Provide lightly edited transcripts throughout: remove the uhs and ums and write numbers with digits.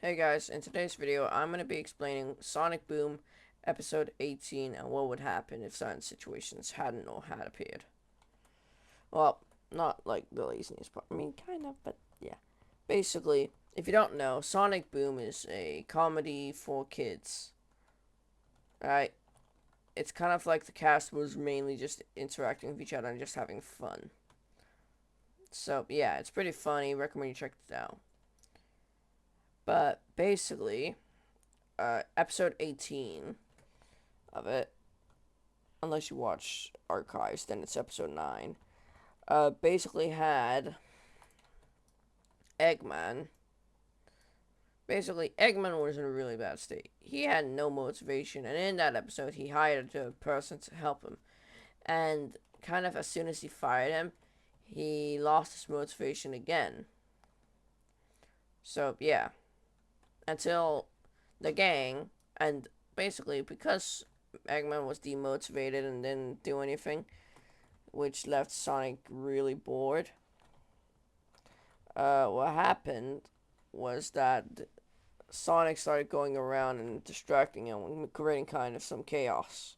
Hey guys, in today's video I'm going to be explaining Sonic Boom episode 18 and what would happen if certain situations hadn't or had appeared. Well, not like the laziness part, I mean kind of, but yeah. Basically, if you don't know, Sonic Boom is a comedy for kids. Right? It's kind of like the cast was mainly just interacting with each other and just having fun. So yeah, it's pretty funny, recommend you check it out. But basically, episode 18 of it, unless you watch archives, then it's episode 9. Basically had Eggman. Basically, Eggman was in a really bad state. He had no motivation, and in that episode, he hired a person to help him. And kind of as soon as he fired him, he lost his motivation again. So, yeah. Until the gang, and basically, because Eggman was demotivated and didn't do anything, which left Sonic really bored. What happened was that Sonic started going around and distracting him and creating kind of some chaos,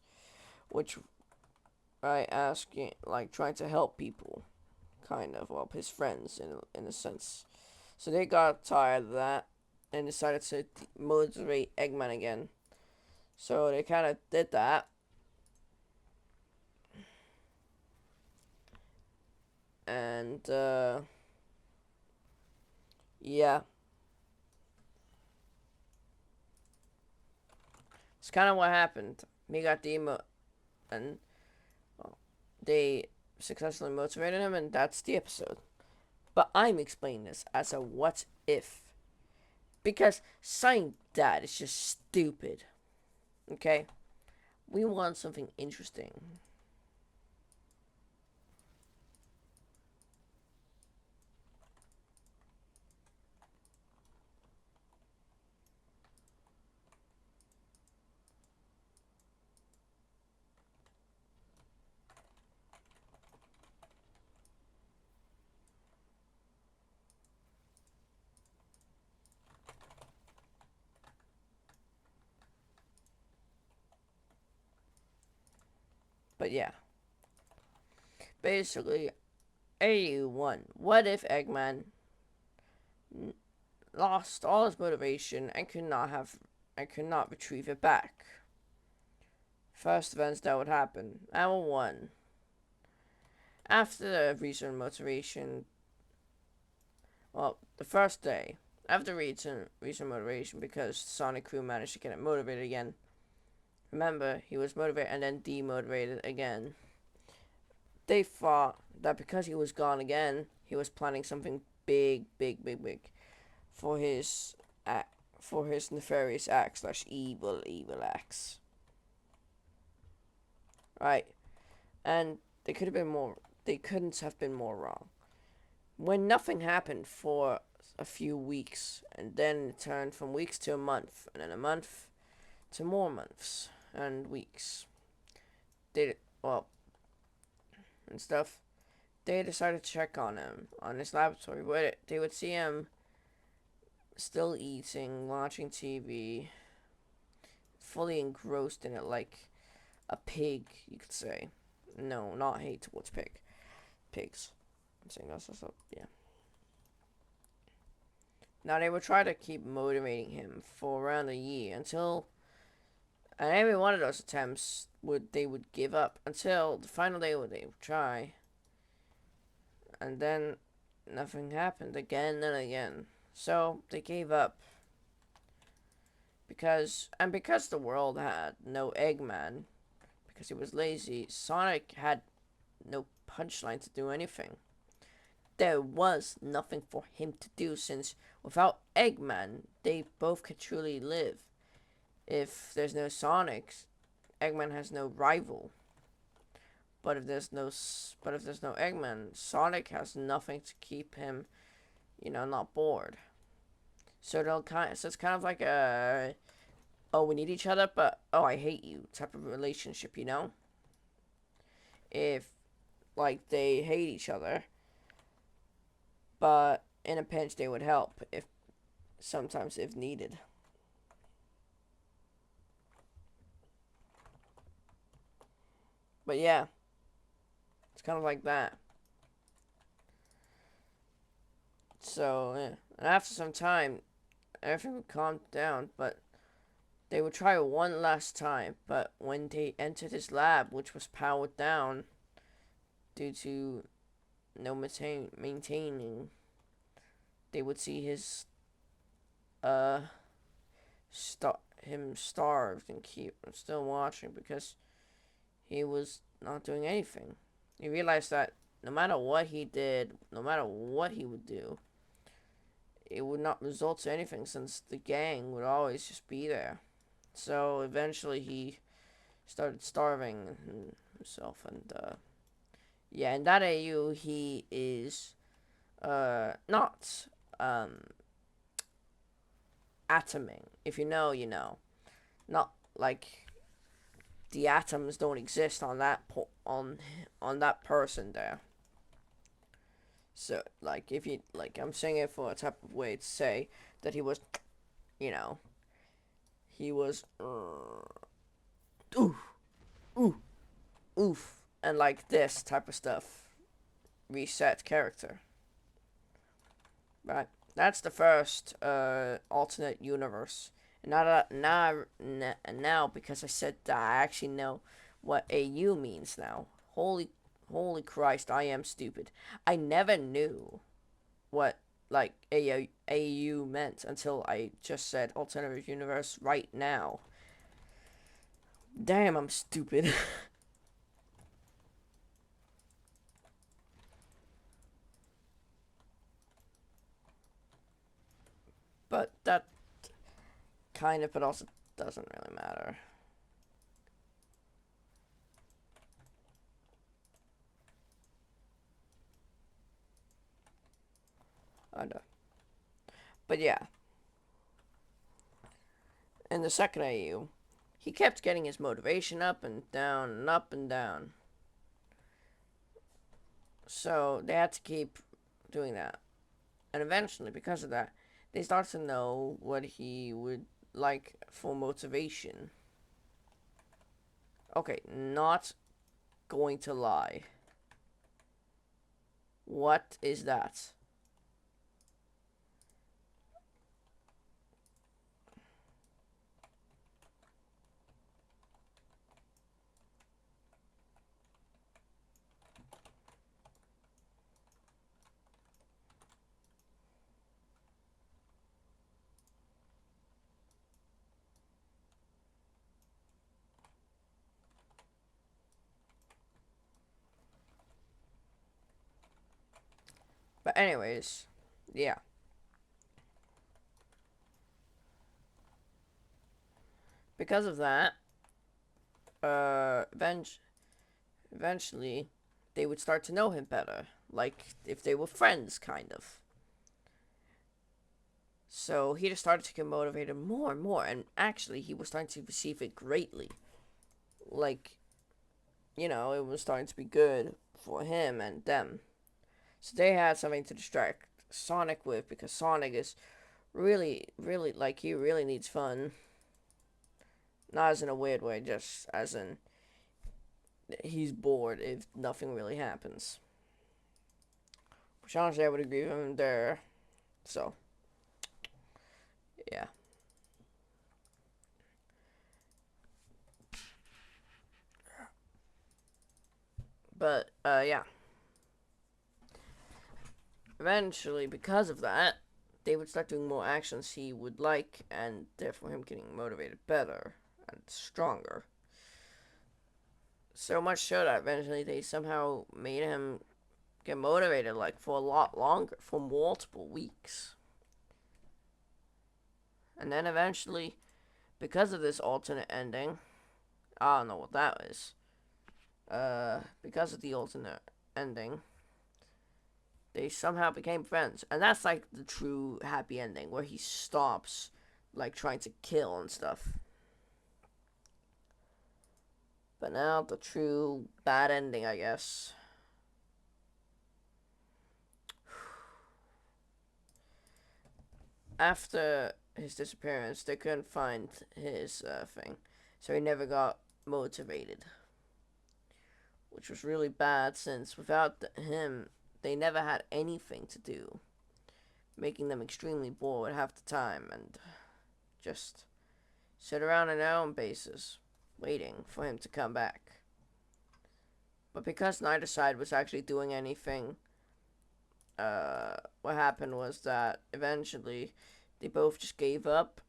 which I asking like trying to help people, kind of, well, his friends in a sense. So they got tired of that and decided to motivate Eggman again. So they kind of did that, and yeah, it's kind of what happened. He got demo, and well, they successfully motivated him, and that's the episode. But I'm explaining this as a what if. Because saying that is just stupid. Okay? We want something interesting. But yeah. Basically, AU1. What if Eggman lost all his motivation and could not retrieve it back? First events that would happen. Hour 1. After the recent motivation, well, the first day, after recent motivation, because Sonic Crew managed to get it motivated again. Remember, he was motivated and then demotivated again. They thought that because he was gone again, he was planning something big, big, big, big for his for his nefarious acts slash evil acts. Right, and they could have been more. They couldn't have been more wrong. When nothing happened for a few weeks, and then it turned from weeks to a month, and then a month to more months and weeks. They well and stuff. They decided to check on him on his laboratory, where they would see him still eating, watching TV, fully engrossed in it like a pig, you could say. No, not hate towards pigs. I'm saying that's yeah. Now they would try to keep motivating him for around a year until, and every one of those attempts they would give up until the final day where they would try, and then nothing happened again and again. So they gave up because the world had no Eggman, because he was lazy. Sonic had no punchline to do anything. There was nothing for him to do, since without Eggman, they both could truly live. If there's no Sonic, Eggman has no rival. But if there's no Eggman, Sonic has nothing to keep him, not bored. So it's kind of like a, oh, we need each other, but oh, I hate you type of relationship, If like they hate each other, but in a pinch they would help. If sometimes if needed. But yeah, it's kind of like that. So yeah. And after some time, everything would calm down, but they would try one last time. But when they entered his lab, which was powered down due to no maintaining, they would see his uh him starved and keep still watching because he was not doing anything. He realized that no matter what he did, no matter what he would do, it would not result to anything since the gang would always just be there. So eventually he started starving himself, and yeah, in that AU he is not atoming. If you know, you know, not like the atoms don't exist on on that person there. So like if you like, I'm saying it for a type of way to say that he was, you know, he was oof oof oof and like this type of stuff. Reset character. Right. That's the first alternate universe. And now because I said that, I actually know what AU means now. Holy Christ, I am stupid. I never knew what like AU meant until I just said alternative universe right now. Damn, I'm stupid. But that kind of, but also doesn't really matter. I know. But yeah, in the second AU, he kept getting his motivation up and down and up and down. So they had to keep doing that. And eventually, because of that, they started to know what he would like for motivation. Okay, not going to lie. What is that? But anyways, yeah. Because of that, uh, eventually, they would start to know him better, like if they were friends, kind of. So he just started to get motivated more and more, and actually, he was starting to receive it greatly. Like, it was starting to be good for him and them. So they had something to distract Sonic with because Sonic is really, like, he really needs fun. Not as in a weird way, just as in he's bored if nothing really happens. Which honestly, I would agree with him there. So, yeah. But, yeah. Eventually, because of that, they would start doing more actions he would like, and therefore him getting motivated better and stronger. So much so that eventually they somehow made him get motivated like for a lot longer, for multiple weeks. And then eventually, because of this alternate ending, I don't know what that is. Because of the alternate ending, they somehow became friends. And that's like the true happy ending where he stops like trying to kill and stuff. But now the true bad ending, I guess. after his disappearance, they couldn't find his thing, so he never got motivated, which was really bad since without him, they never had anything to do, making them extremely bored half the time and just sit around on their own bases, waiting for him to come back. But because neither side was actually doing anything, what happened was that eventually they both just gave up,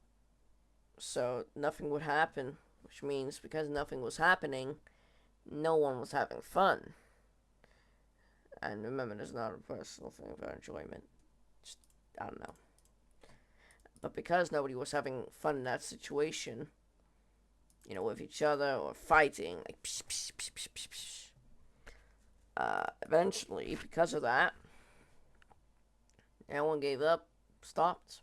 so nothing would happen, which means because nothing was happening, no one was having fun. And remember, there's not a personal thing about enjoyment. Just, I don't know. But because nobody was having fun in that situation, with each other or fighting, like, psh, psh, psh, psh, psh, psh. Eventually, because of that, everyone gave up, stopped.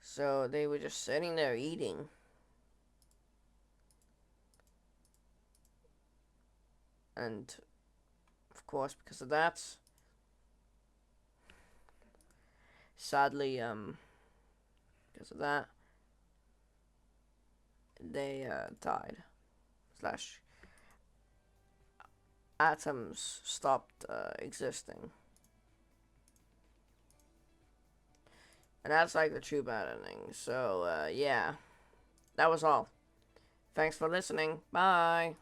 So they were just sitting there eating. And, of course, because of that, sadly, because of that, they died. Slash, atoms stopped existing. And that's like the true bad ending. So, yeah. That was all. Thanks for listening. Bye.